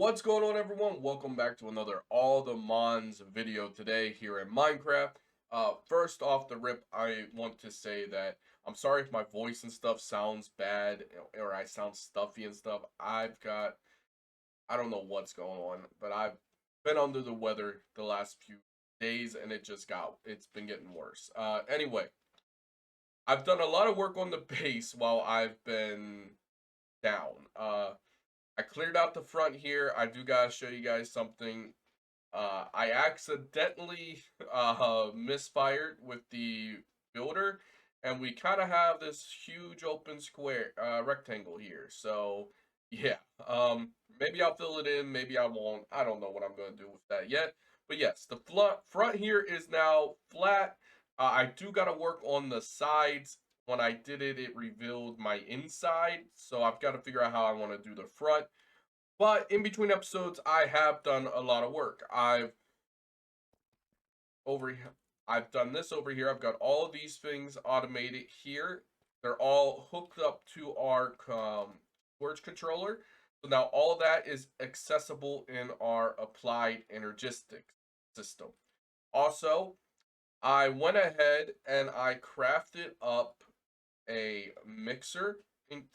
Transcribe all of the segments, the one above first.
What's going on, everyone? Welcome back to another All the Mons video today here in Minecraft. First off the rip, I want to say that I'm sorry if my voice and stuff sounds bad or I sound stuffy and stuff. I don't know what's going on, but I've been under the weather the last few days and it's been getting worse. Anyway, I've done a lot of work on the base while I've been down. I cleared out the front here. I do gotta show you guys something. I accidentally misfired with the builder, and we kind of have this huge open square rectangle here. So yeah, maybe I'll fill it in, maybe I won't. I don't know what I'm gonna do with that yet. But yes, the front here is now flat. I do gotta work on the sides. When I did it, it revealed my inside, so I've got to figure out how I want to do the front. But in between episodes, I have done a lot of work. Over I've done this over here. I've got all of these things automated here. They're all hooked up to our storage controller. So now all of that is accessible in our applied energistic system. Also, I went ahead and I crafted up a mixer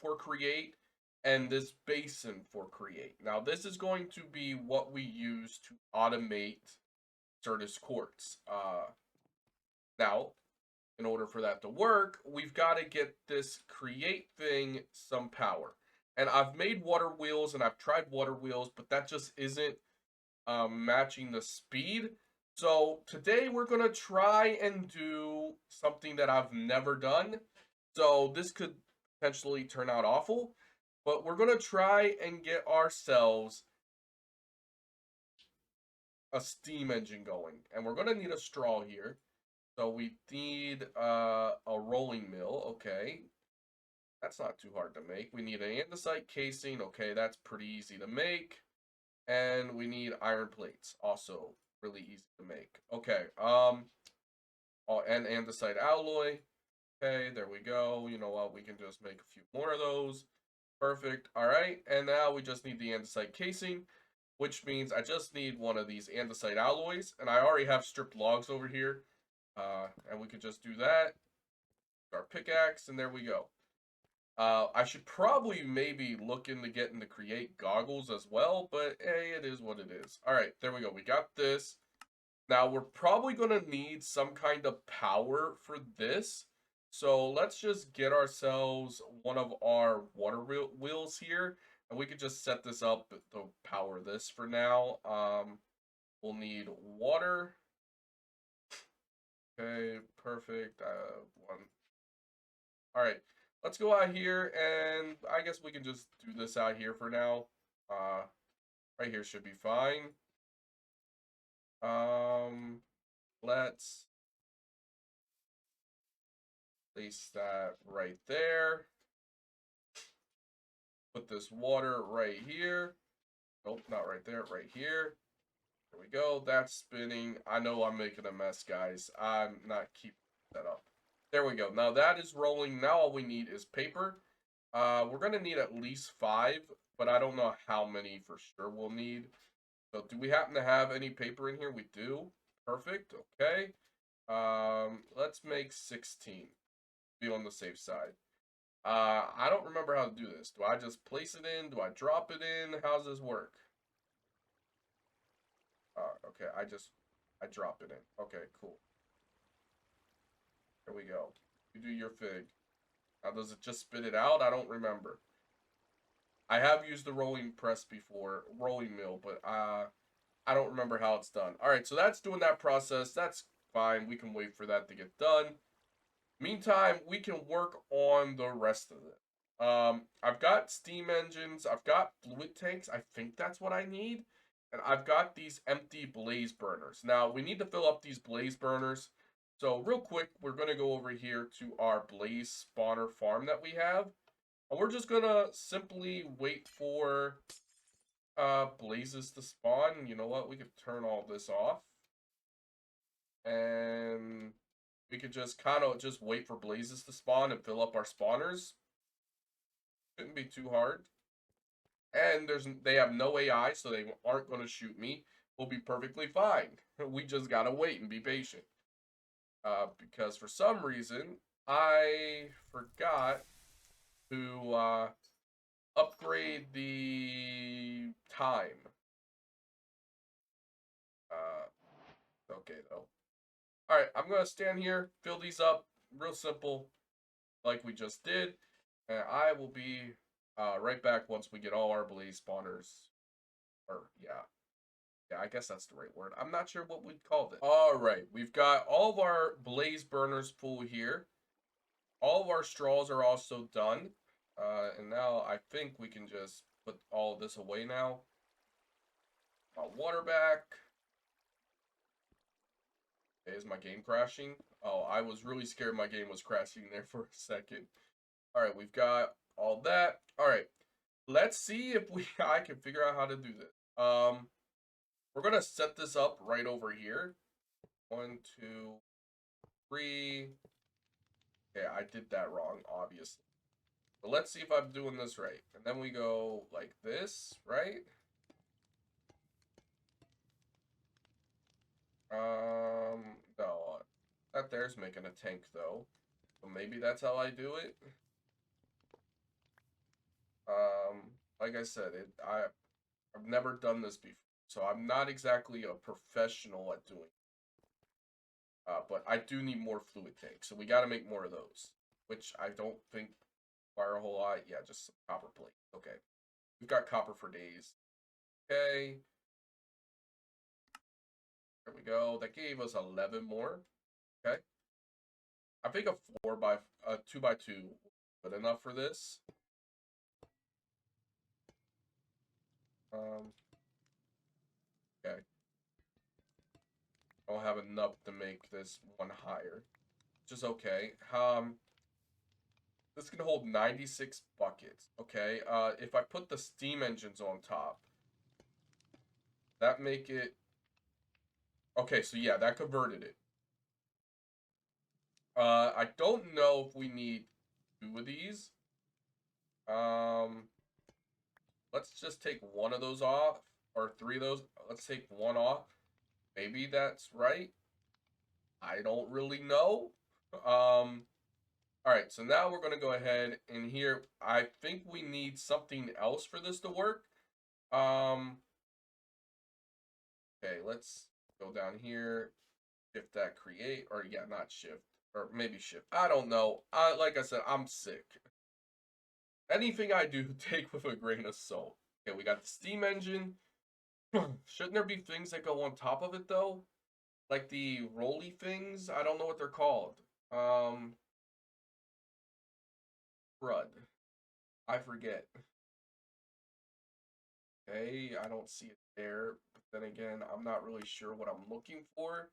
for create and this basin for create. Now this is going to be what we use to automate Certus quartz. Now, in order for that to work, we've got to get this create thing some power. And I've made water wheels and I've tried water wheels, but that just isn't matching the speed. So today we're going to try and do something that I've never done. So this could potentially turn out awful, but we're going to try and get ourselves a steam engine going. And we're going to need a straw here. So we need a rolling mill. Okay. That's not too hard to make. We need an andesite casing. Okay, that's pretty easy to make. And we need iron plates. Also really easy to make. Okay. And andesite alloy. Okay, there we go. You know what? We can just make a few more of those. Perfect. All right. And now we just need the andesite casing, which means I just need one of these andesite alloys. And I already have stripped logs over here. And we could just do that. Our pickaxe, and there we go. I should probably maybe look into getting the create goggles as well, but hey, it is what it is. All right, there we go. We got this. Now, we're probably going to need some kind of power for this. So let's just get ourselves one of our water wheels here. And we could just set this up to power this for now. We'll need water. Okay, perfect. One. All right, let's go out here. And I guess we can just do this out here for now. Right here should be fine. Let's place that right there. Put this water right here. Nope, not right there, right here. There we go. That's spinning. I know I'm making a mess, guys. I'm not keeping that up. There we go. Now that is rolling. Now all we need is paper. We're going to need at least 5, but I don't know how many for sure we'll need. So do we happen to have any paper in here? We do. Perfect. Okay. Let's make 16. Be on the safe side. I don't remember how to do this. Do I just place it in? Do I drop it in? How does this work? Okay, I drop it in. Okay, cool. There we go. You do your fig. Now, does it just spit it out? I don't remember. I have used the rolling press before, rolling mill, but I don't remember how it's done. All right, so that's doing that process. That's fine. We can wait for that to get done. Meantime, we can work on the rest of it. I've got steam engines. I've got fluid tanks. I think that's what I need. And I've got these empty blaze burners. Now, we need to fill up these blaze burners. So real quick, we're going to go over here to our blaze spawner farm that we have. And we're just going to simply wait for blazes to spawn. You know what? We could turn all this off. And we could just kind of just wait for blazes to spawn and fill up our spawners. Shouldn't be too hard. And they have no AI, so they aren't going to shoot me. We'll be perfectly fine. We just gotta wait and be patient. Because for some reason I forgot to upgrade the time. Okay though. All right, I'm gonna stand here, fill these up, real simple, like we just did, and I will be right back once we get all our blaze spawners. Or yeah, I guess that's the right word. I'm not sure what we'd call it. All right, we've got all of our blaze burners full here. All of our straws are also done. And now I think we can just put all of this away now. Water back. Okay, is my game crashing? Oh, I was really scared my game was crashing there for a second. All right, we've got all that. All right, let's see if I can figure out how to do this. We're gonna set this up right over here. 1, 2, 3. Okay, I did that wrong, obviously. But let's see if I'm doing this right. And then we go like this, right? No. That there's making a tank, though. So maybe that's how I do it. Like I said, I've never done this before. So I'm not exactly a professional at doing it. But I do need more fluid tanks. So we got to make more of those. Which I don't think require a whole lot. Yeah, just some copper plate. Okay. We've got copper for days. Okay. There we go. That gave us 11 more. Okay. I think a 2x2 good enough for this. Okay. I don't have enough to make this one higher, which is okay. This can hold 96 buckets. Okay. If I put the steam engines on top, that make it. Okay, so yeah, that converted it. I don't know if we need 2 of these. Let's just take one of those off, or 3 of those. Let's take one off. Maybe that's right. I don't really know. All right, so now we're going to go ahead and here, I think we need something else for this to work. Okay, let's go down here, shift that create, or yeah, not shift, or maybe shift. I don't know. Like I said, I'm sick. Anything I do, take with a grain of salt. Okay, we got the steam engine. Shouldn't there be things that go on top of it though? Like the rolly things? I don't know what they're called. Crud. I forget. Okay, I don't see it there. But then again, I'm not really sure what I'm looking for.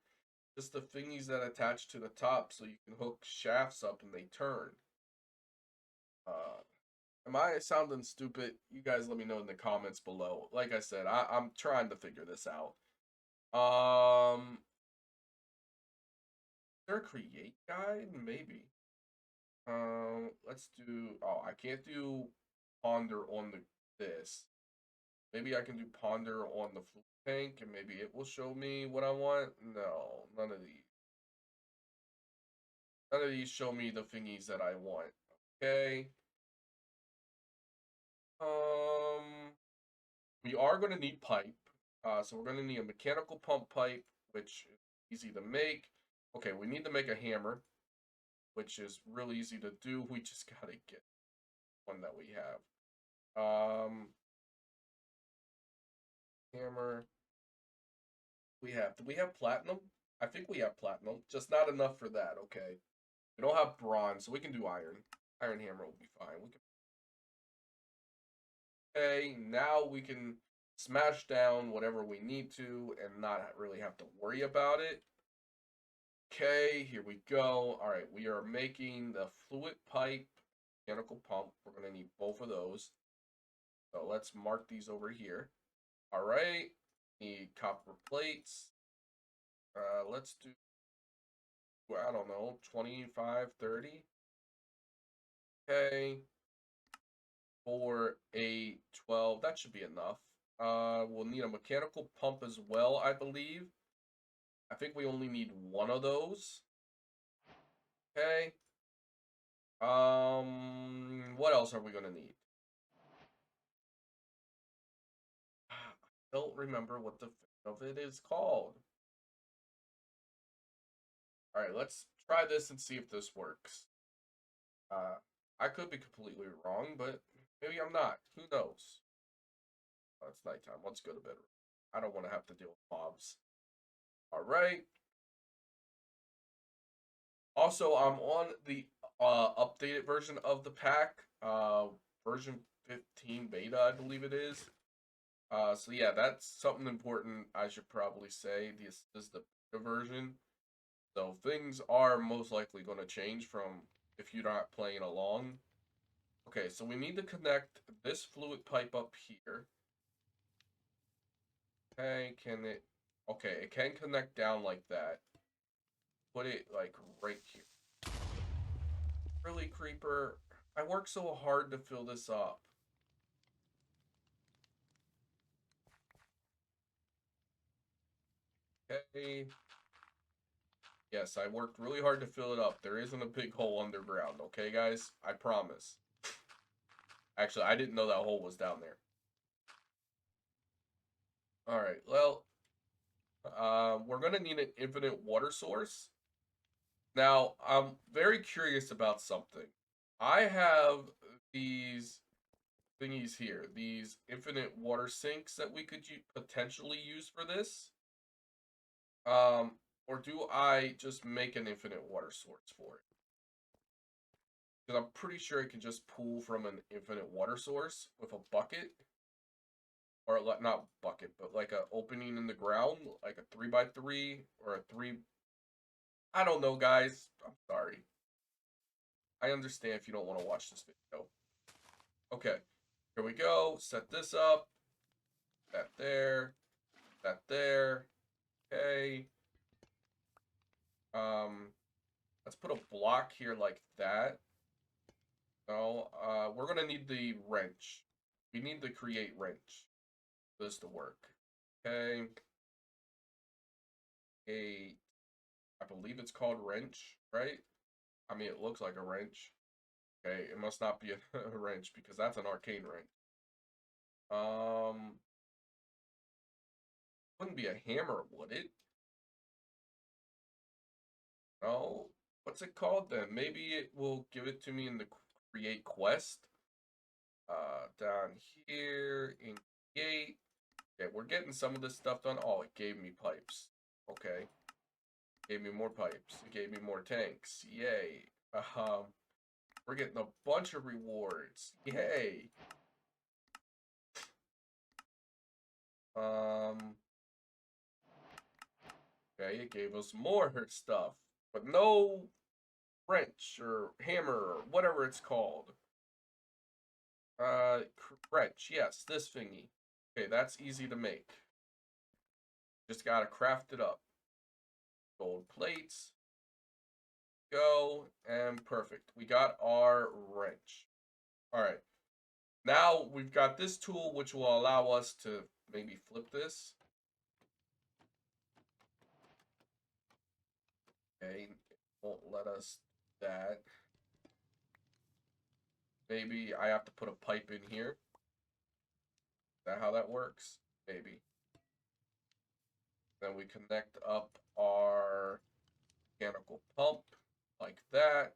Just the thingies that attach to the top so you can hook shafts up and they turn. Am I sounding stupid? You guys let me know in the comments below. Like I said, I'm trying to figure this out. Is there a create guide? Maybe. Let's do. Oh, I can't do ponder on this. Maybe I can do ponder on the fluid tank, and maybe it will show me what I want. No, none of these. None of these show me the thingies that I want. Okay. We are going to need pipe. So we're going to need a mechanical pump pipe, which is easy to make. Okay, we need to make a hammer, which is really easy to do. We just got to get one that we have. Hammer. Do we have platinum? I think we have platinum, just not enough for that. Okay. We don't have bronze, so we can do iron. Iron hammer will be fine. Okay, now we can smash down whatever we need to and not really have to worry about it. Okay, here we go. All right, we are making the fluid pipe mechanical pump. We're going to need both of those. So let's mark these over here. All right, need copper plates. Let's do, I don't know, 25, 30. Okay. 4, 8, 12. That should be enough. We'll need a mechanical pump as well, I believe. I think we only need one of those. Okay. What else are we gonna need? I don't remember what the of it is called. All right, let's try this and see if this works. I could be completely wrong, but maybe I'm not. Who knows? Oh, it's nighttime. Let's go to bed. I don't want to have to deal with mobs. All right. Also, I'm on the updated version of the pack, version 15 beta, I believe it is. So yeah, that's something important I should probably say. This is the beta version. So things are most likely going to change from if you're not playing along. Okay, so we need to connect this fluid pipe up here. Okay, can it... Okay, it can connect down like that. Put it, like, right here. Really, Creeper? I worked so hard to fill this up. Okay. Yes, I worked really hard to fill it up. There isn't a big hole underground, okay, guys? I promise. Actually, I didn't know that hole was down there. Alright, well, we're going to need an infinite water source. Now, I'm very curious about something. I have these thingies here, these infinite water sinks that we could potentially use for this. Or do I just make an infinite water source for it? Because I'm pretty sure it can just pool from an infinite water source with a bucket. Or not bucket, but like a opening in the ground, like a 3x3 or a 3. I don't know, guys. I'm sorry. I understand if you don't want to watch this video. Okay, here we go. Set this up. That there. That there. Okay. Let's put a block here like that. No, we're gonna need the wrench. We need to create wrench for this to work. Okay. I believe it's called wrench, right? I mean, it looks like a wrench. Okay, it must not be a wrench because that's an arcane wrench. Wouldn't be a hammer, would it? No. What's it called then? Maybe it will give it to me in the create quest. Down here in create. Okay, we're getting some of this stuff done. Oh, it gave me pipes. Okay. Gave me more pipes. It gave me more tanks. Yay. We're getting a bunch of rewards. Yay. Okay, it gave us more stuff. But no wrench or hammer or whatever it's called. Wrench, yes, this thingy. Okay, that's easy to make. Just gotta craft it up. Gold plates. Go, and perfect. We got our wrench. Alright. Now we've got this tool which will allow us to maybe flip this. Okay, it won't let us do that. Maybe I have to put a pipe in here. Is that how that works? Maybe. Then we connect up our mechanical pump like that.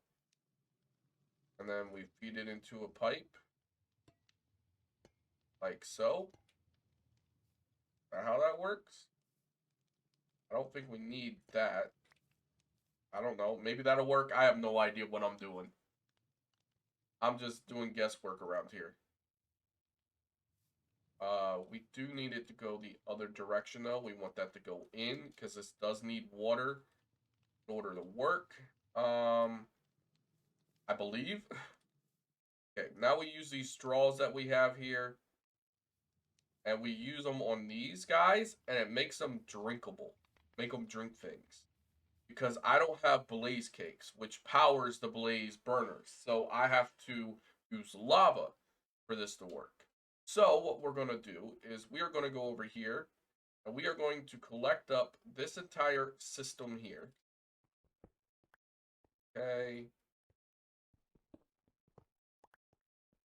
And then we feed it into a pipe. Like so. Is that how that works? I don't think we need that. I don't know. Maybe that'll work. I have no idea what I'm doing. I'm just doing guesswork around here. We do need it to go the other direction, though. We want that to go in, because this does need water in order to work. I believe. Okay, now we use these straws that we have here. And we use them on these guys, and it makes them drinkable. Make them drink things. Because I don't have blaze cakes, which powers the blaze burners. So I have to use lava for this to work. So what we're going to do is we are going to go over here and we are going to collect up this entire system here. Okay.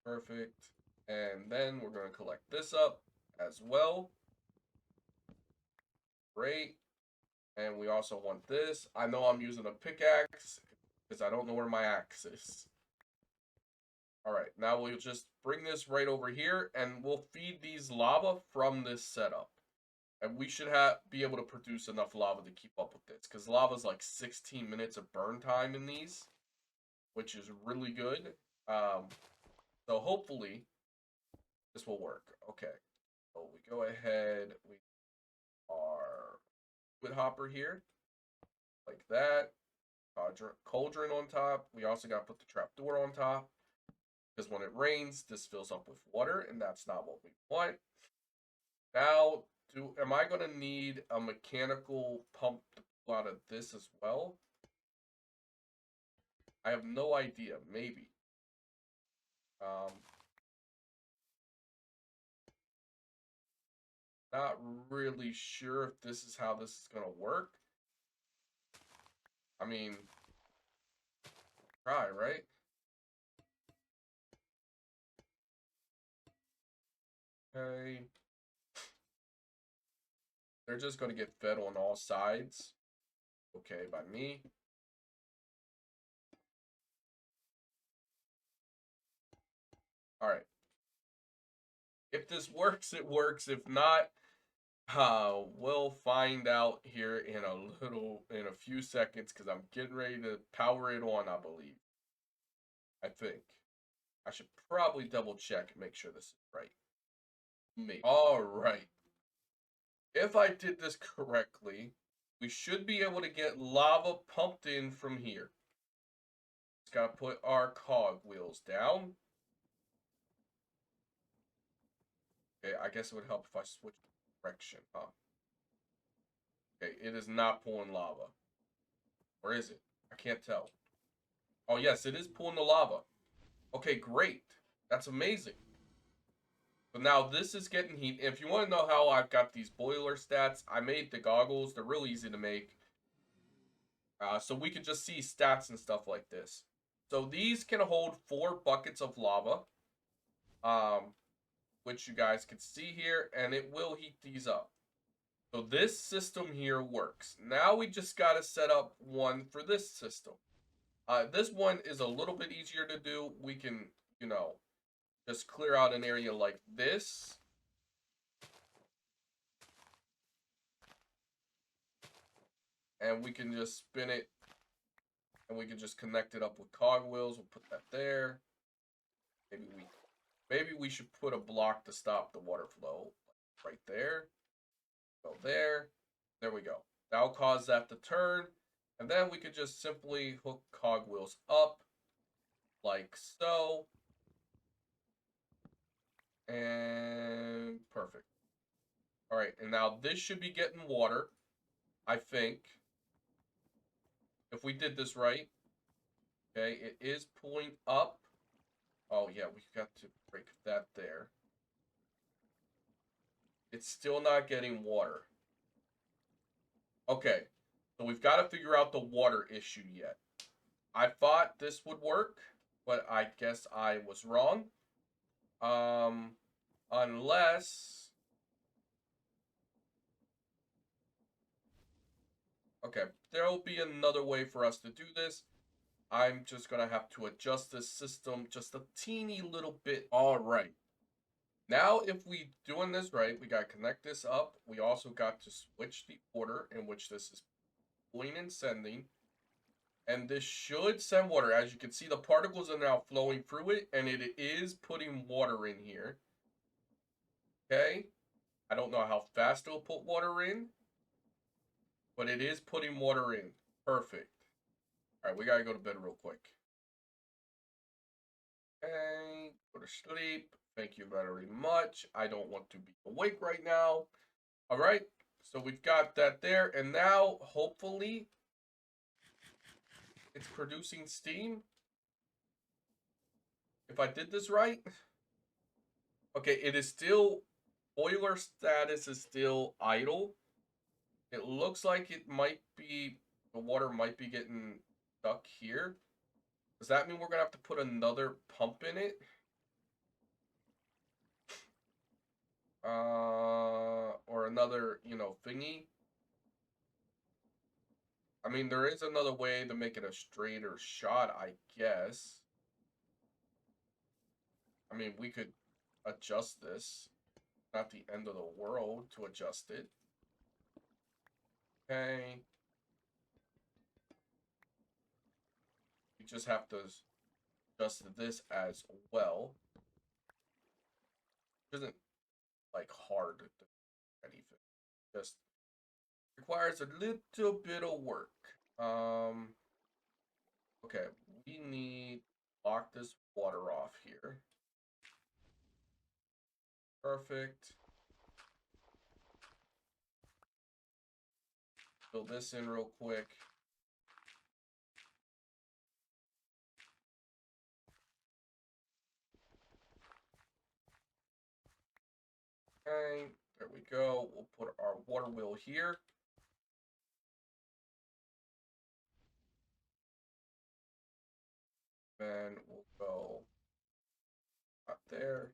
Perfect. And then we're going to collect this up as well. Great. And we also want this. I know I'm using a pickaxe because I don't know where my axe is. All right, now we'll just bring this right over here and we'll feed these lava from this setup. And we should be able to produce enough lava to keep up with this because lava's like 16 minutes of burn time in these, which is really good. So hopefully this will work. Okay, so we go ahead, we are with hopper here, like that. Cauldron on top. We also got to put the trapdoor on top because when it rains, this fills up with water, and that's not what we want. Now, am I going to need a mechanical pump to pull out of this as well? I have no idea. Maybe. Not really sure if this is how this is going to work. I mean, try, right? Okay. They're just going to get fed on all sides. Okay, by me. All right. If this works, it works. If not, we'll find out here in a few seconds because I'm getting ready to power it on, I believe. I think. I should probably double check and make sure this is right. Me. All right. If I did this correctly, we should be able to get lava pumped in from here. Just gotta put our cog wheels down. Okay, I guess it would help if I switch direction, huh? Okay, it is not pulling lava. Or is it? I can't tell. Oh, yes, it is pulling the lava. Okay, great. That's amazing. So now this is getting heat. If you want to know how I've got these boiler stats, I made the goggles. They're real easy to make. So we can just see stats and stuff like this. So these can hold 4 buckets of lava. Which you guys can see here. And it will heat these up. So this system here works. Now we just got to set up one for this system. This one is a little bit easier to do. We can, just clear out an area like this. And we can just spin it. And we can just connect it up with cogwheels. We'll put that there. Maybe we should put a block to stop the water flow. Right there. Go there. There we go. That'll cause that to turn. And then we could just simply hook cogwheels up. Like so. And perfect. All right, and now this should be getting water, I think. If we did this right. Okay, it is pulling up. Oh, yeah, we've got to break that there. It's still not getting water. Okay, so we've got to figure out the water issue yet. I thought this would work, but I guess I was wrong. Unless... Okay, there'll be another way for us to do this. I'm just going to have to adjust this system just a teeny little bit. All right. Now, if we doing this right, we got to connect this up. We also got to switch the order in which this is pulling and sending. And this should send water. As you can see, the particles are now flowing through it, and it is putting water in here. Okay. I don't know how fast it'll put water in, but it is putting water in. Perfect. All right, we got to go to bed real quick. Okay, go to sleep. Thank you very much. I don't want to be awake right now. All right, so we've got that there. And now, hopefully, it's producing steam. If I did this right. Okay, it is still, boiler status is still idle. It looks like it might be, the water might be getting stuck here. Does that mean we're gonna have to put another pump in it? Or another, thingy? I mean, there is another way to make it a straighter shot, I guess. I mean, we could adjust this. Not the end of the world to adjust it. Okay. We just have to adjust this as well. It isn't like hard to do anything. Just requires a little bit of work. Okay, we need to block this water off here. Perfect. Fill this in real quick. Okay, there we go. We'll put our water wheel here. Then we'll go up there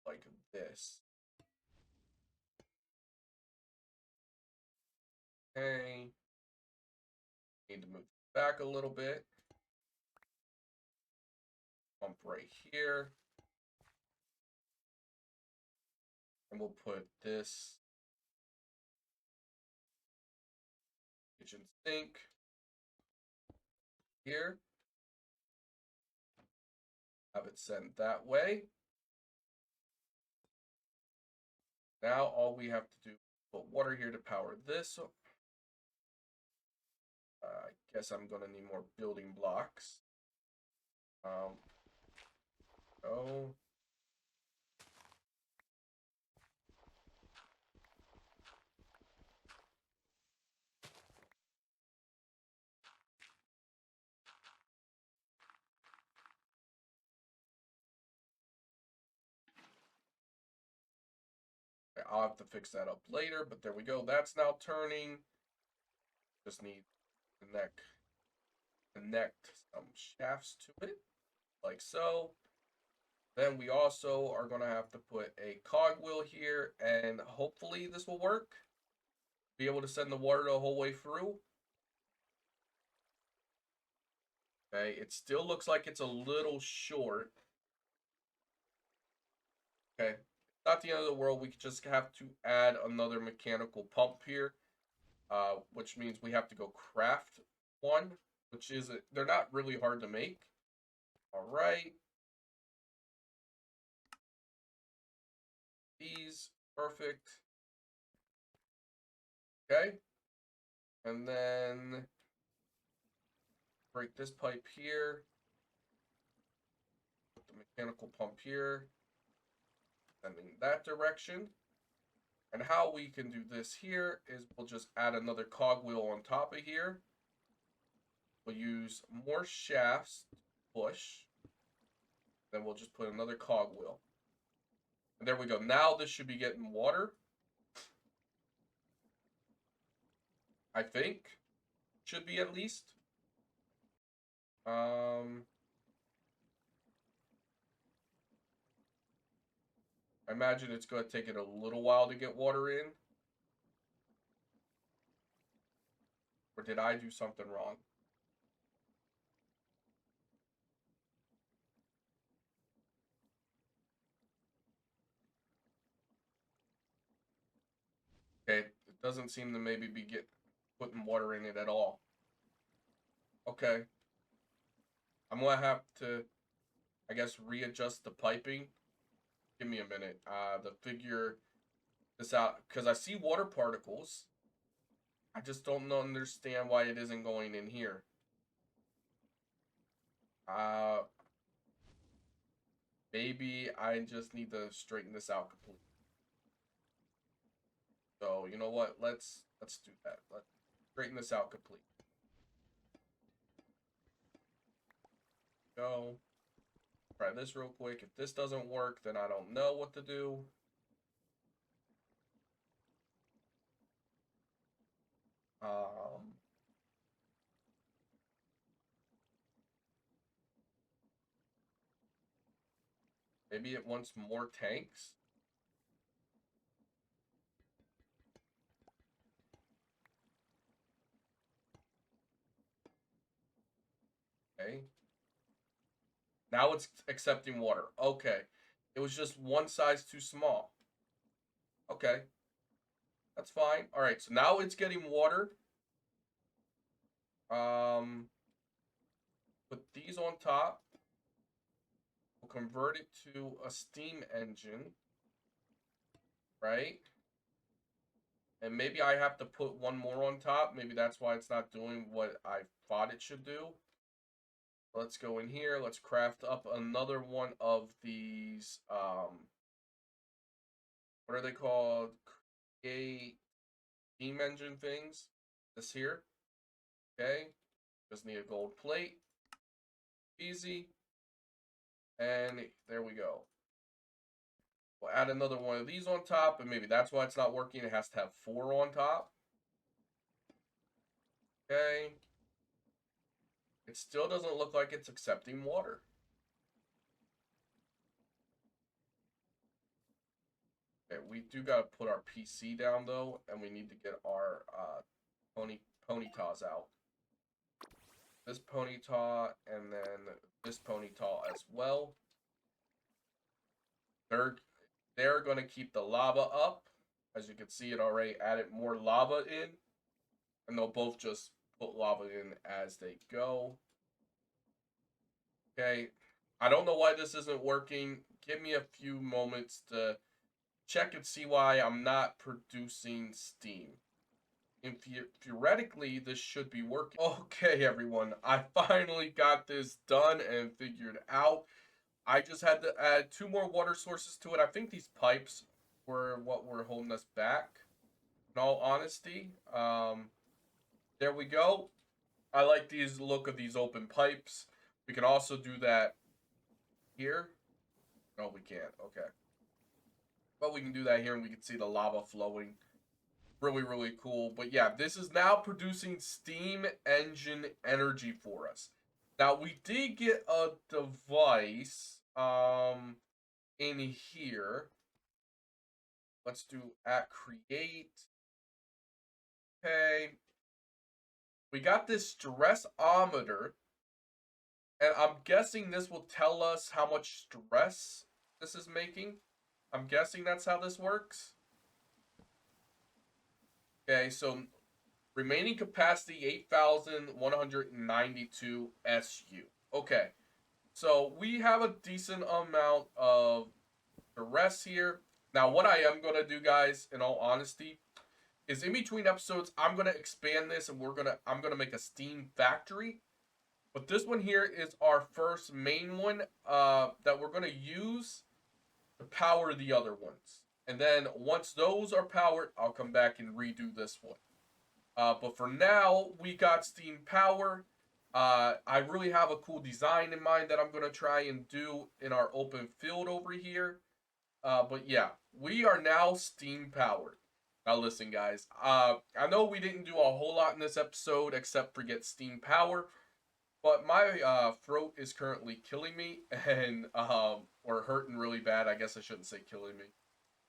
like this. Okay. Need to move back a little bit. Pump right here. And we'll put this kitchen sink here. Have it sent that way. Now all we have to do is put water here to power this. I guess I'm gonna need more building blocks. Oh. I'll have to fix that up later, but there we go. That's now turning. Just need to connect some shafts to it, like so. Then we also are going to have to put a cogwheel here, and hopefully this will work. Be able to send the water the whole way through. Okay, it still looks like it's a little short. Okay, not the end of the world. We just have to add another mechanical pump here, which means we have to go craft one, which is, they're not really hard to make. All right. These, perfect. Okay. And then break this pipe here. Put the mechanical pump here. And in that direction. And how we can do this here is we'll just add another cogwheel on top of here. We'll use more shafts to push. Then we'll just put another cogwheel. And there we go. Now this should be getting water. I think. Should be at least. I imagine it's going to take it a little while to get water in. Or did I do something wrong? Okay, it doesn't seem to maybe be putting water in it at all. Okay. I'm going to have to, I guess, readjust the piping. Give me a minute to figure this out. Because I see water particles. I just don't understand why it isn't going in here. Maybe I just need to straighten this out completely. So, you know what? Let's do that. Let's straighten this out completely. Go. Try this real quick. If this doesn't work, then I don't know what to do. Maybe it wants more tanks. Okay. Now it's accepting water. Okay. It was just one size too small. Okay. That's fine. All right. So now it's getting water. Put these on top. We'll convert it to a steam engine. Right? And maybe I have to put one more on top. Maybe that's why it's not doing what I thought it should do. Let's go in here. Let's craft up another one of these. What are they called? Create steam engine things. This here. Okay. Just need a gold plate. Easy. And there we go. We'll add another one of these on top, and maybe that's why it's not working. It has to have 4 on top. Okay. It still doesn't look like it's accepting water. Okay, we do got to put our PC down, though, and we need to get our ponytaws out. This ponytaw, and then this ponytaw as well. They're going to keep the lava up. As you can see, it already added more lava in. And they'll both just put lava in as they go. Okay. I don't know why this isn't working. Give me a few moments to check and see why I'm not producing steam. Theoretically, this should be working. Okay, everyone. I finally got this done and figured out. I just had to add 2 more water sources to it. I think these pipes were what were holding us back. In all honesty, there we go. I like the look of these open pipes. We can also do that here. No, we can't. Okay. But we can do that here, and we can see the lava flowing. Really, really cool. But yeah, this is now producing steam engine energy for us. Now, we did get a device in here. Let's do @create. Okay. We got this stressometer. And I'm guessing this will tell us how much stress this is making. I'm guessing that's how this works. Okay, so remaining capacity 8,192 SU. Okay, so we have a decent amount of stress here. Now, what I am going to do, guys, in all honesty, is in between episodes, I'm going to expand this and I'm going to make a steam factory. But this one here is our first main one that we're going to use to power the other ones. And then once those are powered, I'll come back and redo this one. But for now, we got steam power. I really have a cool design in mind that I'm going to try and do in our open field over here. But yeah, we are now steam powered. Now listen, guys. I know we didn't do a whole lot in this episode except for get steam power. But my throat is currently killing me and or hurting really bad. I guess I shouldn't say killing me.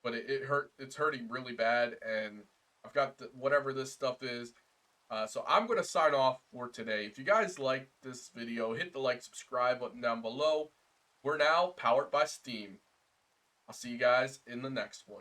But it's hurting really bad, and I've got whatever this stuff is. So I'm going to sign off for today. If you guys like this video, hit the like, subscribe button down below. We're now powered by Steam. I'll see you guys in the next one.